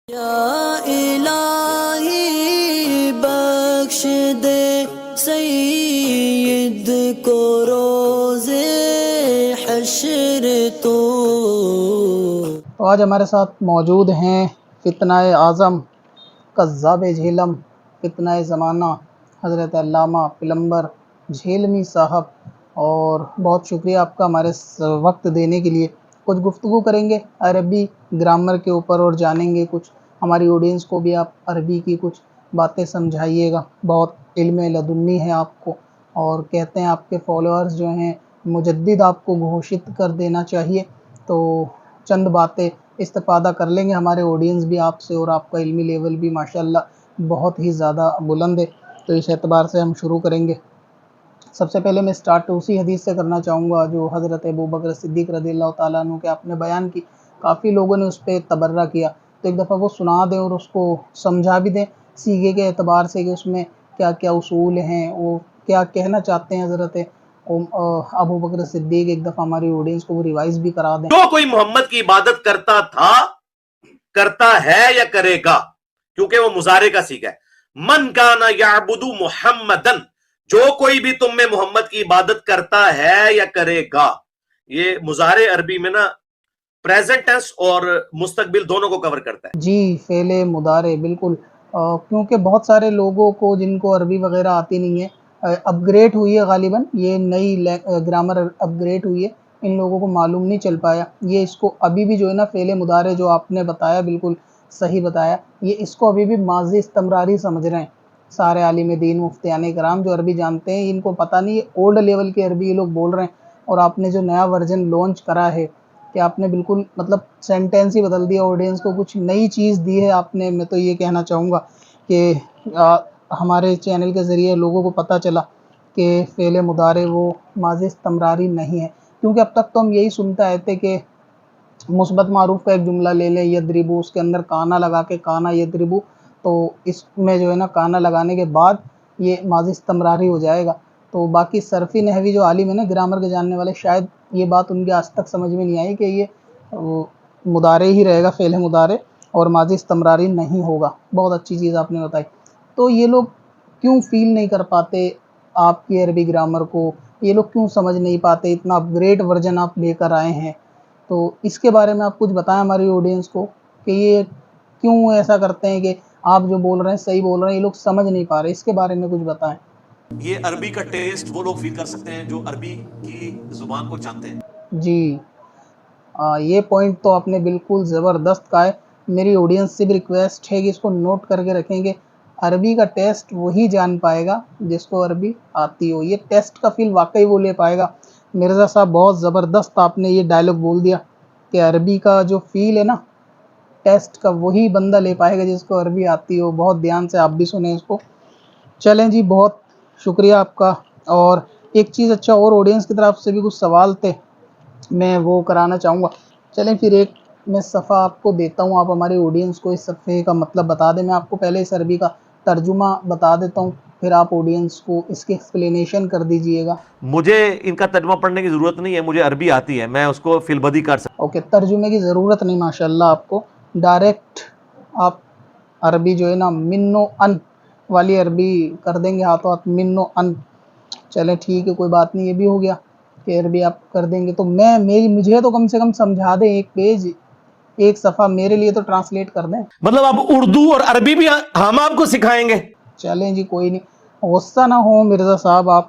یا الہی بخش دے سید کو روز حشر تو آج ہمارے ساتھ موجود ہیں فتنہ اعظم قذاب جہلم فتنہ زمانہ حضرت علامہ پلمبر جھیلمی صاحب، اور بہت شکریہ آپ کا ہمارے وقت دینے کے لیے۔ کچھ گفتگو کریں گے عربی گرامر کے اوپر اور جانیں گے کچھ، ہماری آڈینس کو بھی آپ عربی کی کچھ باتیں سمجھائیے گا۔ بہت علم لدنی ہے آپ کو، اور کہتے ہیں آپ کے فالوورز جو ہیں مجدد آپ کو گھوشت کر دینا چاہیے، تو چند باتیں استفادہ کر لیں گے۔ ہمارے آڈینس بھی آپ سے، اور آپ کا علمی لیول بھی ماشاءاللہ بہت ہی زیادہ بلند ہے، تو اس اعتبار سے ہم شروع کریں گے۔ سب سے پہلے میں سٹارٹ اسی حدیث سے کرنا چاہوں گا جو حضرت ابوبکر صدیق رضی اللہ تعالیٰ عنہ کے آپ نے بیان کی۔ کافی لوگوں نے اس پہ تبرہ کیا، تو ایک دفعہ وہ سنا دیں اور اس کو سمجھا بھی دیں سیغے کے اعتبار سے کہ اس میں کیا کیا اصول ہیں، وہ کیا کہنا چاہتے ہیں حضرت ابوبکر صدیق۔ ایک دفعہ ہماری آڈینس کو وہ ریوائز بھی کرا دیں۔ جو کوئی محمد کی عبادت کرتا تھا، کرتا ہے یا کرے گا، کیونکہ وہ مضارع کا صیغہ ہے۔ من کان یعبد محمدن، جو کوئی بھی تم میں محمد کی عبادت کرتا ہے یا کرے گا۔ یہ مضارع عربی میں نا پریزنٹ ٹینس اور مستقبل دونوں کو کور کرتا ہے۔ جی، فعل مضارع بالکل، کیونکہ بہت سارے لوگوں کو جن کو عربی وغیرہ آتی نہیں ہے، اپ گریڈ ہوئی ہے غالباً، یہ نئی گرامر اپ گریڈ ہوئی ہے، ان لوگوں کو معلوم نہیں چل پایا۔ یہ اس کو ابھی بھی جو ہے نا فعل مضارع جو آپ نے بتایا بالکل صحیح بتایا، یہ اس کو ابھی بھی ماضی استمراری سمجھ رہے ہیں سارے عالم دین مفتیان کرام جو عربی جانتے ہیں۔ ان کو پتہ نہیں ہے اولڈ لیول کی عربی یہ لوگ بول رہے ہیں، اور آپ نے جو نیا ورژن لانچ کرا ہے کہ آپ نے بالکل مطلب سینٹینس ہی بدل دیا، آڈینس کو کچھ نئی چیز دی ہے آپ نے۔ میں تو یہ کہنا چاہوں گا کہ ہمارے چینل کے ذریعے لوگوں کو پتہ چلا کہ فعل مضارع وہ ماضی استمراری نہیں ہے، کیونکہ اب تک تو ہم یہی سنتے آئے تھے کہ مثبت معروف کا ایک جملہ لے لیں یضربو، اس کے اندر کانا لگا کے کانا یضربو، تو اس میں جو ہے نا کانا لگانے کے بعد یہ ماضی استمراری ہو جائے گا۔ تو باقی صرفی نحوی جو عالم ہے نا گرامر کے جاننے والے، شاید یہ بات ان کے آج تک سمجھ میں نہیں آئی کہ یہ مضارع ہی رہے گا، فعل مضارع، اور ماضی استمراری نہیں ہوگا۔ بہت اچھی چیز آپ نے بتائی۔ تو یہ لوگ کیوں فیل نہیں کر پاتے آپ کی عربی گرامر کو؟ یہ لوگ کیوں سمجھ نہیں پاتے؟ اتنا اپ گریڈ ورژن آپ لے کر آئے ہیں، تو اس کے بارے میں آپ کچھ بتائیں ہماری آڈینس کو کہ یہ کیوں ایسا کرتے ہیں کہ آپ جو بول رہے ہیں صحیح بول رہے ہیں، یہ لوگ سمجھ نہیں پا رہے، اس کے بارے میں کچھ بتائیں۔ یہ عربی کا ٹیسٹ وہ لوگ فیل کر سکتے ہیں جو عربی کی زبان کو جانتے ہیں۔ جی، یہ پوائنٹ تو آپ نے بالکل زبردست کہا ہے۔ میری آڈینس سے بھی ریکویسٹ ہے کہ اس کو نوٹ کر کے رکھیں کہ عربی کا ٹیسٹ وہی جان پائے گا جس کو عربی آتی ہو۔ یہ ٹیسٹ کا فیل واقعی وہ لے پائے گا۔ مرزا صاحب بہت زبردست آپ نے یہ ڈائلاگ بول دیا کہ عربی کا جو فیل ہے نا ٹیسٹ کا، وہی بندہ لے پائے گا جس کو عربی آتی ہو۔ بہت دھیان سے آپ بھی سنیں اس کو۔ چلیں جی، بہت شکریہ آپ کا۔ اور ایک چیز، اچھا، اور آڈینس کی طرف سے بھی کچھ سوال تھے، میں وہ کرانا چاہوں گا۔ چلیں پھر ایک میں صفحہ آپ کو دیتا ہوں، آپ ہماری آڈینس کو اس صفحے کا مطلب بتا دیں۔ میں آپ کو پہلے اس عربی کا ترجمہ بتا دیتا ہوں، پھر آپ آڈینس کو اس کی ایکسپلینیشن کر دیجئے گا۔ مجھے ان کا ترجمہ پڑھنے کی ضرورت نہیں ہے، مجھے عربی آتی ہے، میں اس کو فی البدی کر سکتا اوکے، ترجمے کی ضرورت نہیں ماشاءاللہ آپ کو، ڈائریکٹ آپ عربی جو ہے نا من و ان والی عربی کر دیں گے، ہاتھوں ہاتھ من و ان۔ چلیں ٹھیک ہے، کوئی بات نہیں، یہ بھی ہو گیا کہ عربی آپ کر دیں گے۔ تو مجھے تو کم سے کم سمجھا دیں، ایک پیج ایک صفحہ میرے لیے تو ٹرانسلیٹ کر دیں۔ مطلب اب اردو اور عربی بھی ہم آپ کو سکھائیں گے؟ چلیں جی، کوئی نہیں، غصہ نہ ہو مرزا صاحب آپ،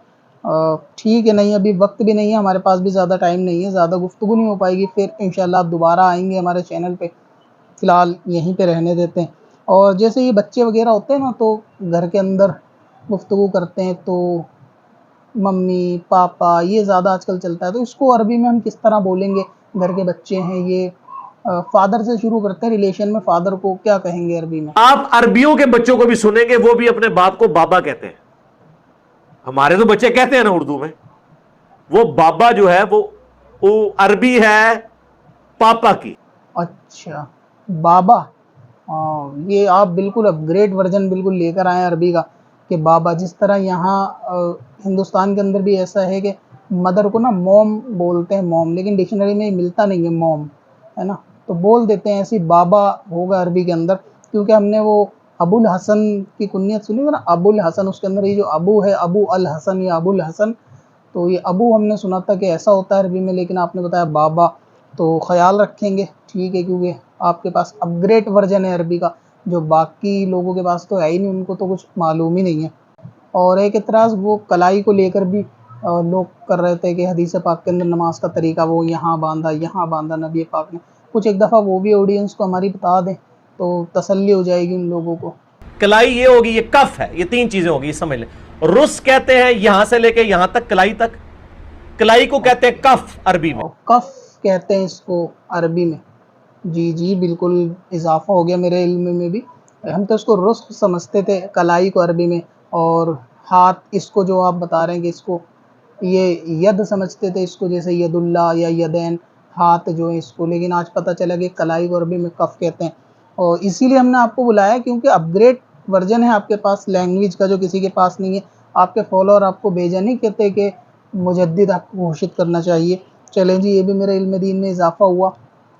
ٹھیک ہے، نہیں ابھی وقت بھی نہیں ہے ہمارے پاس، بھی زیادہ ٹائم نہیں ہے، زیادہ گفتگو نہیں ہو پائے گی، پھر انشاءاللہ آپ دوبارہ آئیں گے ہمارے چینل پہ، فی الحال یہیں پہ رہنے دیتے ہیں۔ اور جیسے یہ بچے وغیرہ ہوتے ہیں نا، تو گھر کے اندر گفتگو کرتے ہیں تو ممی پاپا یہ زیادہ آج کل چلتا ہے، تو اس کو عربی میں ہم کس طرح بولیں گے؟ گھر کے بچے ہیں یہ، فادر سے شروع کرتے ہیں، ریلیشن میں فادر کو کیا کہیں گے عربی میں؟ آپ عربیوں کے بچوں کو بھی سنیں گے، وہ بھی اپنے باپ کو بابا کہتے ہیں۔ ہمارے تو بچے کہتے ہیں نا اردو میں، وہ بابا جو ہے وہ عربی ہے پاپا کی۔ اچھا، بابا، یہ آپ بالکل اپ گریڈ ورژن بالکل لے کر آئے ہیں عربی کا کہ بابا، جس طرح یہاں ہندوستان کے اندر بھی ایسا ہے کہ مدر کو نا موم بولتے ہیں، موم، لیکن ڈکشنری میں ملتا نہیں ہے موم، ہے نا؟ تو بول دیتے ہیں ایسی بابا ہوگا عربی کے اندر، کیونکہ ہم نے وہ ابو الحسن کی کنیت سنی تھی نا، ابو الحسن، اس کے اندر یہ جو ابو ہے ابو الحسن یا ابو الحسن، تو یہ ابو ہم نے سنا تھا کہ ایسا ہوتا ہے عربی میں، لیکن آپ نے بتایا بابا، تو خیال رکھیں گے ٹھیک ہے، کیونکہ آپ کے پاس اپ گریڈ ورژن ہے عربی کا، جو باقی لوگوں کے پاس تو ہے ہی نہیں، ان کو تو کچھ معلوم ہی نہیں ہے۔ اور ایک اعتراض وہ کلائی کو لے کر بھی لوگ کر رہے تھے کہ حدیث پاک کے اندر نماز کا طریقہ وہ یہاں باندھا نبی پاک نے، کچھ ایک دفعہ وہ بھی آڈینس کو ہماری بتا دیں تو تسلی ہو جائے گی ان لوگوں کو۔ کلائی یہ ہوگی، یہ کف ہے، یہ تین چیزیں ہوگی، سمجھ لیں۔ رس کہتے ہیں یہاں سے لے کے یہاں تک، کلائی تک، کلائی کو کہتے ہیں کف عربی میں، اور کف کہتے ہیں اس کو عربی میں۔ جی جی بالکل اضافہ ہو گیا میرے علم میں بھی، ہم تو اس کو رس سمجھتے تھے کلائی کو عربی میں، اور ہاتھ اس کو جو آپ بتا رہے ہیں کہ اس کو یہ ید سمجھتے تھے اس کو، جیسے ید اللہ یا یدین، ہاتھ جو ہے اس کو، لیکن آج پتہ چلا کہ کلائی کو عربی میں کف کہتے ہیں۔ اور اسی لیے ہم نے آپ کو بلایا کیونکہ اپ گریڈ ورژن ہے آپ کے پاس لینگویج کا جو کسی کے پاس نہیں ہے۔ آپ کے فالوور آپ کو بھیجا نہیں کہتے کہ مجدد آپ کو گھوشت کرنا چاہیے۔ چلیں جی، یہ بھی میرے علم دین میں اضافہ ہوا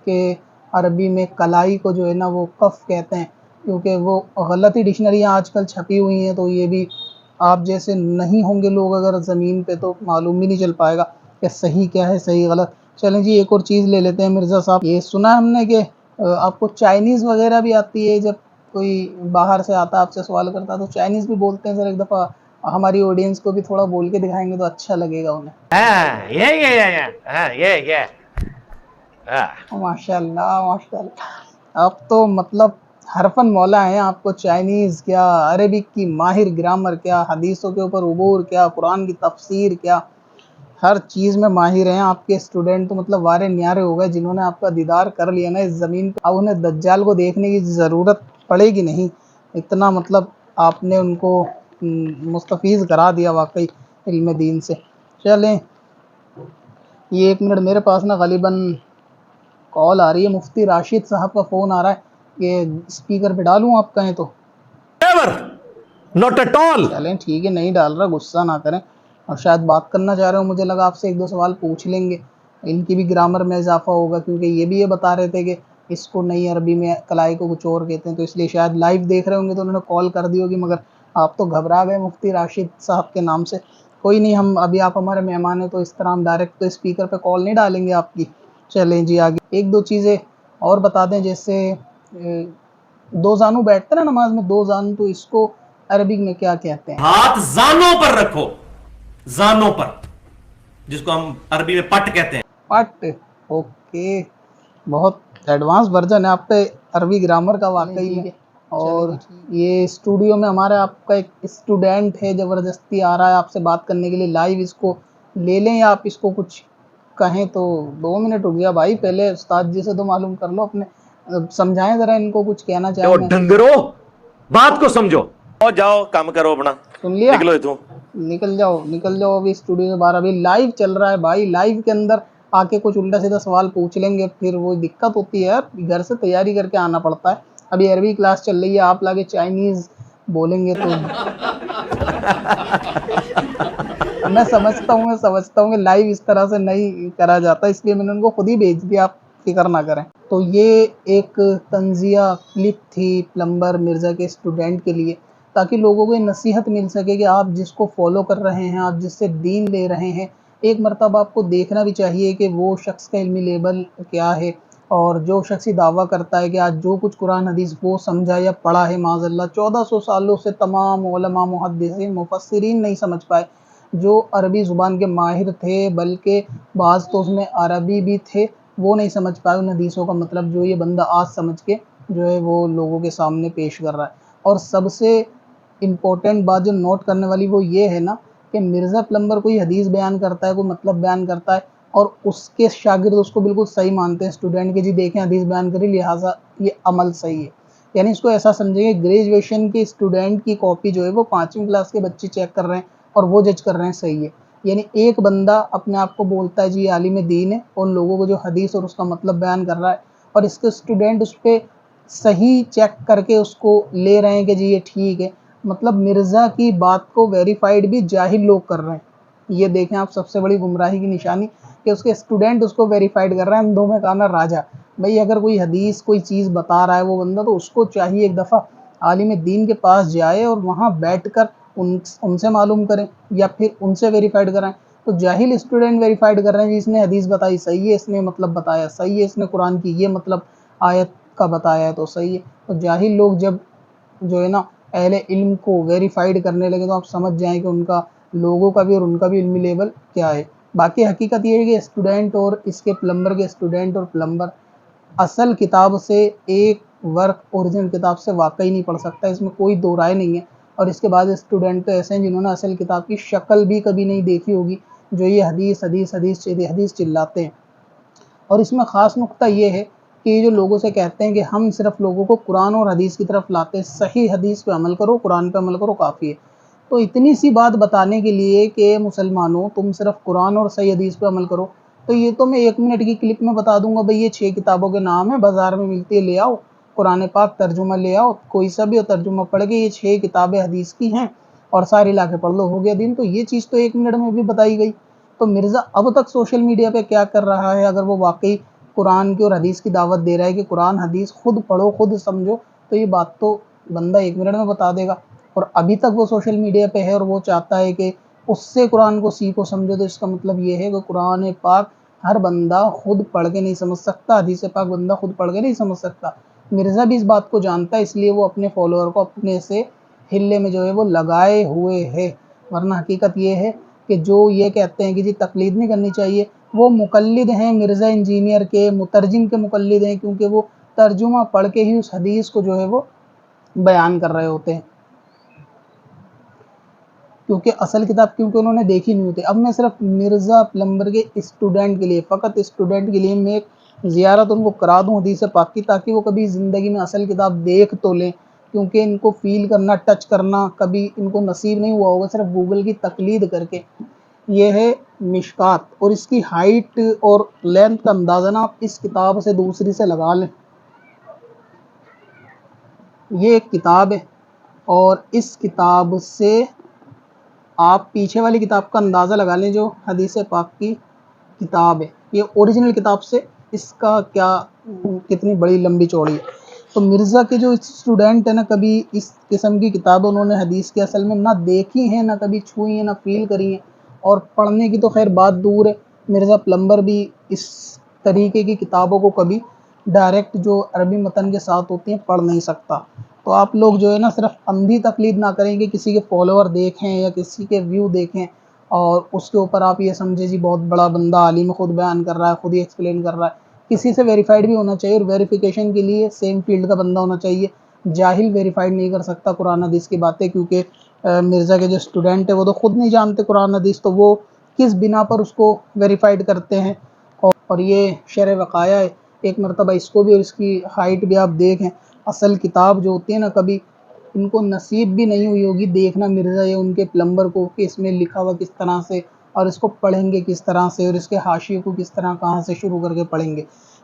کہ عربی میں کلائی کو جو ہے نا وہ کف کہتے ہیں، کیونکہ وہ غلطی ڈکشنریاں آج کل چھپی ہوئی ہیں، تو یہ بھی آپ جیسے نہیں ہوں گے لوگ اگر زمین پہ تو معلوم بھی نہیں چل پائے گا کہ صحیح کیا ہے صحیح غلط۔ چلیں جی، ایک اور چیز لے لیتے ہیں مرزا صاحب، یہ سنا ہم نے کہ آپ کو چائنیز وغیرہ بھی آتی ہے، جب کوئی باہر سے آتا آپ سے سوال کرتا تو چائنیز بھی بولتے ہیں، سر ایک دفعہ ہماری آڈینس کو بھی تھوڑا بول کے دکھائیں گے تو اچھا لگے گا انہیں۔ ماشاء اللہ ماشاء اللہ، آپ تو مطلب حرفن مولا ہیں، آپ کو چائنیز کیا، عربک کی ماہر گرامر کیا، حدیثوں کے اوپر عبور کیا، قرآن کی تفسیر کیا، ہر چیز میں ماہر ہیں۔ آپ کے اسٹوڈنٹ تو مطلب وارے نیارے ہو گئے جنہوں نے آپ کا دیدار کر لیا نا اس زمین پہ، اب انہیں دجال کو دیکھنے کی ضرورت پڑے گی نہیں، اتنا مطلب آپ نے ان کو مستفیض کرا دیا واقعی علم دین سے۔ چلیں، یہ ایک منٹ میرے پاس نا غالباً کال آ رہی ہے، مفتی راشد صاحب کا فون آ رہا ہے، یہ اسپیکر پہ ڈالوں آپ کہیں تو؟ Not at all. چلیں ٹھیک ہے، نہیں ڈال رہا، غصہ نہ کریں، اور شاید بات کرنا چاہ رہے ہو، مجھے لگا آپ سے ایک دو سوال پوچھ لیں گے، ان کی بھی گرامر میں اضافہ ہوگا، کیونکہ یہ بھی یہ بتا رہے تھے کہ اس کو نئی عربی میں کلائی کو کچھ اور کہتے ہیں، تو اس لیے شاید لائیو دیکھ رہے ہوں گے تو انہوں نے کال کر دی ہوگی، مگر آپ تو گھبرا گئے مفتی راشد صاحب کے نام سے۔ کوئی نہیں، ہم ابھی آپ ہمارے مہمان ہیں تو اس طرح ہم ڈائریکٹ تو اسپیکر پہ کال نہیں ڈالیں گے آپ کی۔ چلیں جی آگے ایک دو چیزیں اور بتا دیں، جیسے دو زانو بیٹھتے ہیں نا نماز میں، دو زانو، تو اس کو عربک میں کیا کہتے ہیں؟ ہاتھ زانوں پر رکھو، زانوں پر، جس کو ہم عربی میں پٹ کہتے ہیں۔ پٹ، اوکے، بہت ایڈوانس ورژن ہے آپ پہ عربی گرامر کا واقعی میں۔ اور یہ اسٹوڈیو میں ہمارا آپ کا ایک اسٹوڈنٹ ہے، زبردستی آ رہا ہے آپ سے بات کرنے کے لیے لائیو، اس کو لے لیں یا آپ اس کو کچھ کہیں تو؟ 2 منٹ رک گیا بھائی، پہلے استاد جی سے تو معلوم کر لو، اپنے سمجھائیں ذرا ان کو، کچھ کہنا چاہیں میں۔ ڈنگرو، بات کو سمجھو، جاؤ کام کرو اپنا، سن لیا؟ نکلو اتوں۔ نکل جاؤ ابھی اسٹوڈیو سے باہر، ابھی لائیو چل رہا ہے بھائی، لائیو کے اندر آ کے کچھ الٹا سیدھا سوال پوچھ لیں گے پھر وہ دقت ہوتی ہے یار، گھر سے تیاری کر کے آنا پڑتا ہے۔ ابھی عربی کلاس چل رہی ہے، آپ لاگے چائنیز بولیں گے تو میں سمجھتا ہوں کہ لائیو اس طرح سے نہیں کرا جاتا، اس لیے میں نے ان کو خود ہی بھیج دیا، آپ فکر نہ کریں۔ تو یہ ایک تنزیہ کلپ تھی پلمبر مرزا کے اسٹوڈنٹ کے لیے، تاکہ لوگوں کو یہ نصیحت مل سکے کہ آپ جس کو فالو کر رہے ہیں، آپ جس سے دین لے رہے ہیں، ایک مرتبہ آپ کو دیکھنا بھی چاہیے کہ وہ شخص کا علمی لیول کیا ہے، اور جو شخص دعویٰ کرتا ہے کہ آج جو کچھ قرآن حدیث وہ سمجھا یا پڑھا ہے، معاذ اللہ 1400 سالوں سے تمام علماء محدثین مفسرین نہیں سمجھ پائے، جو عربی زبان کے ماہر تھے، بلکہ بعض تو اس میں عربی بھی تھے، وہ نہیں سمجھ پائے ان حدیثوں کا مطلب، جو یہ بندہ آج سمجھ کے جو ہے وہ لوگوں کے سامنے پیش کر رہا ہے۔ اور سب سے امپورٹنٹ بات جو نوٹ کرنے والی وہ یہ ہے نا کہ مرزا پلمبر کوئی حدیث بیان کرتا ہے، کوئی مطلب بیان کرتا ہے، اور اس کے شاگرد اس کو بالکل صحیح مانتے ہیں اسٹوڈنٹ کے، جی دیکھیں حدیث بیان کری لہٰذا یہ عمل صحیح ہے، یعنی اس کو ایسا سمجھیں کہ گریجویشن کے اسٹوڈنٹ کی کاپی جو ہے وہ 5ویں کلاس کے بچے چیک کر رہے ہیں اور وہ جج کر رہے ہیں صحیح ہے۔ یعنی ایک بندہ اپنے آپ کو بولتا ہے جی یہ عالم دین ہے، اور لوگوں کو جو حدیث اور اس کا مطلب بیان کر رہا ہے، اور اس کے اسٹوڈنٹ اس پہ صحیح چیک کر کے اس کو لے رہے ہیں کہ جی یہ ٹھیک ہے، مطلب مرزا کی بات کو ویریفائڈ بھی جاہل لوگ کر رہے ہیں۔ یہ دیکھیں آپ سب سے بڑی گمراہی کی نشانی کہ اس کے اسٹوڈنٹ اس کو ویریفائڈ کر رہے ہیں، اندھوں میں کانا راجا، بھئی اگر کوئی حدیث کوئی چیز بتا رہا ہے وہ بندہ، تو اس کو چاہیے ایک دفعہ عالم دین کے پاس جائے اور وہاں بیٹھ کر ان سے معلوم کریں یا پھر ان سے ویریفائڈ کرائیں۔ تو جاہل اسٹوڈنٹ ویریفائڈ کر رہے ہیں جی اس نے حدیث بتائی صحیح ہے، اس نے مطلب بتایا صحیح ہے، اس نے قرآن کی یہ مطلب آیت کا بتایا ہے تو صحیح ہے۔ تو جاہل لوگ جب جو ہے نا اہل علم کو ویریفائڈ کرنے لگے تو آپ سمجھ جائیں کہ ان کا لوگوں کا بھی اور ان کا بھی علمی لیول کیا ہے۔ باقی حقیقت یہ ہے کہ اسٹوڈنٹ اور اس کے پلمبر کے اسٹوڈنٹ اور پلمبر اصل کتاب سے ایک ورک اوریجنل کتاب سے واقعی نہیں پڑھ سکتا، اس میں کوئی دو رائے نہیں ہے۔ اور اس کے بعد اسٹوڈنٹ تو ایسے ہیں جنہوں نے اصل کتاب کی شکل بھی کبھی نہیں دیکھی ہوگی، جو یہ حدیث حدیث حدیث حدیث چلاتے ہیں۔ اور اس میں خاص نقطہ یہ ہے کہ یہ جو لوگوں سے کہتے ہیں کہ ہم صرف لوگوں کو قرآن اور حدیث کی طرف لاتے ہیں، صحیح حدیث پہ عمل کرو، قرآن پہ عمل کرو، کافی ہے۔ تو اتنی سی بات بتانے کے لیے کہ مسلمانوں تم صرف قرآن اور صحیح حدیث پہ عمل کرو، تو یہ تو میں 1 منٹ کی کلپ میں بتا دوں گا، بھئی یہ 6 کتابوں کے نام ہیں، بازار میں ملتی ہے، لے آؤ، قرآن پاک ترجمہ لے آؤ، کوئی سا بھی ہو ترجمہ پڑھ کے یہ 6 کتابیں حدیث کی ہیں اور ساری لا کے پڑھ لو، ہو گیا دین۔ تو یہ چیز تو 1 منٹ میں بھی بتائی گئی۔ تو مرزا اب تک سوشل میڈیا پہ کیا کر رہا ہے؟ اگر وہ واقعی قرآن کی اور حدیث کی دعوت دے رہا ہے کہ قرآن حدیث خود پڑھو خود سمجھو، تو یہ بات تو بندہ 1 منٹ میں بتا دے گا۔ اور ابھی تک وہ سوشل میڈیا پہ ہے اور وہ چاہتا ہے کہ اس سے قرآن کو سیکھو سمجھو، تو اس کا مطلب یہ ہے کہ قرآن پاک ہر بندہ خود پڑھ کے نہیں سمجھ سکتا، حدیث پاک بندہ خود پڑھ کے نہیں سمجھ سکتا۔ مرزا بھی اس بات کو جانتا ہے، اس لیے وہ اپنے فالوور کو اپنے سے ہلے میں جو ہے وہ لگائے ہوئے ہے۔ ورنہ حقیقت یہ ہے کہ جو یہ کہتے ہیں کہ جی تقلید نہیں کرنی چاہیے، وہ مقلد ہیں مرزا انجینئر کے، مترجم کے مقلد ہیں، کیونکہ وہ ترجمہ پڑھ کے ہی اس حدیث کو جو ہے وہ بیان کر رہے ہوتے ہیں، کیونکہ اصل کتاب کیونکہ انہوں نے دیکھی نہیں ہوتی۔ اب میں صرف مرزا پلمبر کے اسٹوڈنٹ کے لیے، فقط اسٹوڈنٹ کے لیے میں ایک زیارت ان کو کرا دوں حدیث پاک کی، تاکہ وہ کبھی زندگی میں اصل کتاب دیکھ تو لیں، کیونکہ ان کو فیل کرنا، ٹچ کرنا کبھی ان کو نصیب نہیں ہوا ہوگا، صرف گوگل کی تقلید کر کے۔ یہ ہے مشکات، اور اس کی ہائٹ اور لینتھ کا اندازہ نا آپ اس کتاب سے دوسری سے لگا لیں۔ یہ ایک کتاب ہے اور اس کتاب سے آپ پیچھے والی کتاب کا اندازہ لگا لیں جو حدیث پاک کی کتاب ہے، یہ اوریجنل کتاب سے اس کا کیا کتنی بڑی لمبی چوڑی ہے۔ تو مرزا کے جو اسٹوڈنٹ ہیں نا، کبھی اس قسم کی کتاب انہوں نے حدیث کے اصل میں نہ دیکھی ہیں، نہ کبھی چھوئی ہیں، نہ فیل کری ہیں، اور پڑھنے کی تو خیر بات دور ہے۔ مرزا پلمبر بھی اس طریقے کی کتابوں کو کبھی ڈائریکٹ جو عربی متن کے ساتھ ہوتی ہیں پڑھ نہیں سکتا۔ تو آپ لوگ جو ہے نا صرف اندھی تقلید نہ کریں کہ کسی کے فالوور دیکھیں یا کسی کے ویو دیکھیں اور اس کے اوپر آپ یہ سمجھیں جی بہت بڑا بندہ عالم خود بیان کر رہا ہے، خود ہی ایکسپلین کر رہا ہے۔ کسی سے ویریفائڈ بھی ہونا چاہیے، اور ویریفیکیشن کے لیے سیم فیلڈ کا بندہ ہونا چاہیے۔ جاہل ویریفائڈ نہیں کر سکتا قرآن حدیث کی باتیں، کیونکہ مرزا کے جو اسٹوڈنٹ ہیں وہ تو خود نہیں جانتے قرآن حدیث، تو وہ کس بنا پر اس کو ویریفائڈ کرتے ہیں۔ اور یہ شرح وقایہ ہے، ایک مرتبہ اس کو بھی اور اس کی ہائٹ بھی آپ دیکھیں۔ اصل کتاب جو ہوتی ہے نا، کبھی ان کو نصیب بھی نہیں ہوئی ہوگی دیکھنا مرزا یا ان کے پلمبر کو کہ اس میں لکھا ہوا کس طرح سے، اور اس کو پڑھیں گے کس طرح سے، اور اس کے حاشیے کو کس طرح کہاں سے شروع کر کے پڑھیں گے۔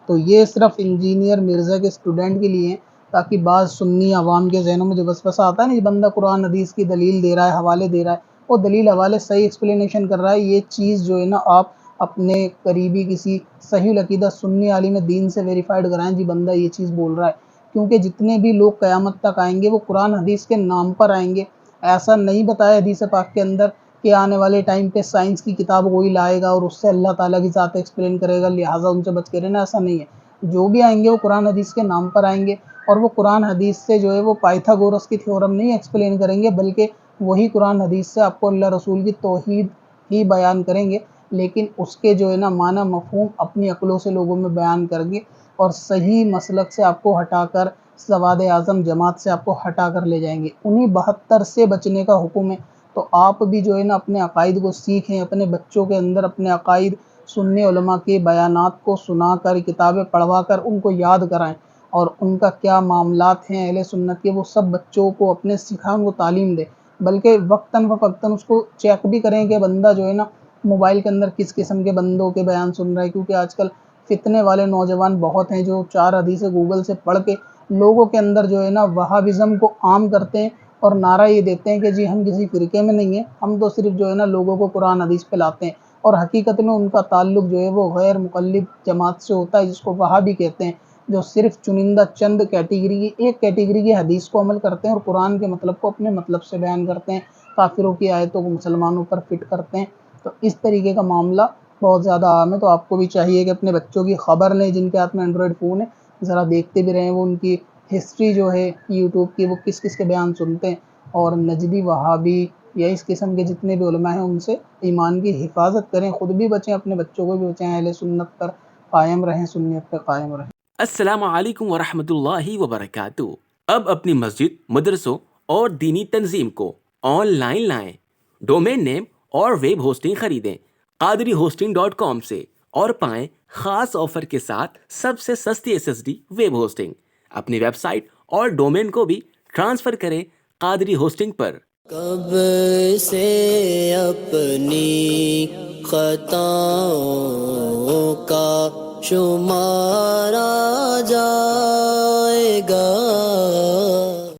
تو یہ صرف انجینئر مرزا کے اسٹوڈنٹ کے لیے ہیں، تاکہ بعض سنی عوام کے ذہنوں میں جو وسوسہ آتا ہے نا، یہ بندہ قرآن حدیث کی دلیل دے رہا ہے، حوالے دے رہا ہے، وہ دلیل حوالے صحیح ایکسپلینیشن کر رہا ہے، یہ چیز جو ہے نا آپ اپنے قریبی کسی صحیح العقیدہ سنی عالم دین سے ویریفائڈ کرائیں جی بندہ یہ چیز بول رہا ہے، کیونکہ جتنے بھی لوگ قیامت تک آئیں گے وہ قرآن حدیث کے نام پر آئیں گے۔ ایسا نہیں بتایا حدیث پاک کے اندر کہ آنے والے ٹائم پہ سائنس کی کتاب کوئی لائے گا اور اس سے اللہ تعالیٰ کی ذات ایکسپلین کرے گا، لہٰذا ان سے بچ کے رہنا، ایسا نہیں ہے۔ جو بھی آئیں گے وہ قرآن حدیث کے نام پر آئیں گے، اور وہ قرآن حدیث سے جو ہے وہ پائتھاگورس کی تھیورم نہیں ایکسپلین کریں گے، بلکہ وہی قرآن حدیث سے آپ کو اللہ رسول کی توحید ہی بیان کریں گے، لیکن اس کے جو ہے نا معنی مفہوم اپنی عقلوں سے لوگوں میں بیان کریں گے، اور صحیح مسلک سے آپ کو ہٹا کر، سواد اعظم جماعت سے آپ کو ہٹا کر لے جائیں گے۔ انہی 72 سے بچنے کا حکم ہے۔ تو آپ بھی جو ہے نا اپنے عقائد کو سیکھیں، اپنے بچوں کے اندر اپنے عقائد سنی علماء کے بیانات کو سنا کر، کتابیں پڑھوا کر ان کو یاد کرائیں، اور ان کا کیا معاملات ہیں اہل سنت کے وہ سب بچوں کو اپنے سکھائیں، ان کو تعلیم دیں، بلکہ وقتاً فوقتاً اس کو چیک بھی کریں کہ بندہ جو ہے نا موبائل کے اندر کس قسم کے بندوں کے بیان سن رہا ہے، کیونکہ آج کل فتنے والے نوجوان بہت ہیں جو 4 حدیثیں گوگل سے پڑھ کے لوگوں کے اندر جو ہے نا وہابزم کو عام کرتے ہیں، اور نعرہ یہ دیتے ہیں کہ جی ہم کسی فرقے میں نہیں ہیں، ہم تو صرف جو ہے نا لوگوں کو قرآن حدیث پہ لاتے ہیں، اور حقیقت میں ان کا تعلق جو ہے وہ غیر مقلد جماعت سے ہوتا ہے جس کو وہابی کہتے ہیں۔ جو صرف چنندہ چند کیٹیگری کی ایک کیٹیگری کی حدیث کو عمل کرتے ہیں اور قرآن کے مطلب کو اپنے مطلب سے بیان کرتے ہیں، کافروں کی آیتوں کو مسلمانوں پر فٹ کرتے ہیں. تو اس طریقے کا معاملہ بہت زیادہ عام ہے. تو آپ کو بھی چاہیے کہ اپنے بچوں کی خبر لیں جن کے ہاتھ میں اینڈرائڈ فون ہے، ذرا دیکھتے بھی رہیں وہ ان کی ہسٹری جو ہے یوٹیوب کی، وہ کس کس کے بیان سنتے ہیں، اور نجدی وہابی یا اس قسم کے جتنے بھی علماء ہیں ان سے ایمان کی حفاظت کریں، خود بھی بچیں، اپنے بچوں کو بھی بچیں، اہل سنت پر قائم رہیں، سنیت پر قائم رہیں. السلام علیکم ورحمۃ اللہ وبرکاتہ. اب اپنی مسجد، مدرسوں اور دینی تنظیم کو آن لائن لائیں. ڈومین نیم اور ویب ہوسٹنگ خریدیں قادریhosting.com سے اور پائیں خاص آفر کے ساتھ سب سے سستی SSD ویب ہوسٹنگ. اپنی ویب سائٹ اور ڈومین کو بھی ٹرانسفر کریں قادری ہوسٹنگ پر. کب سے اپنی خطاؤں کا شمارا جائے گا.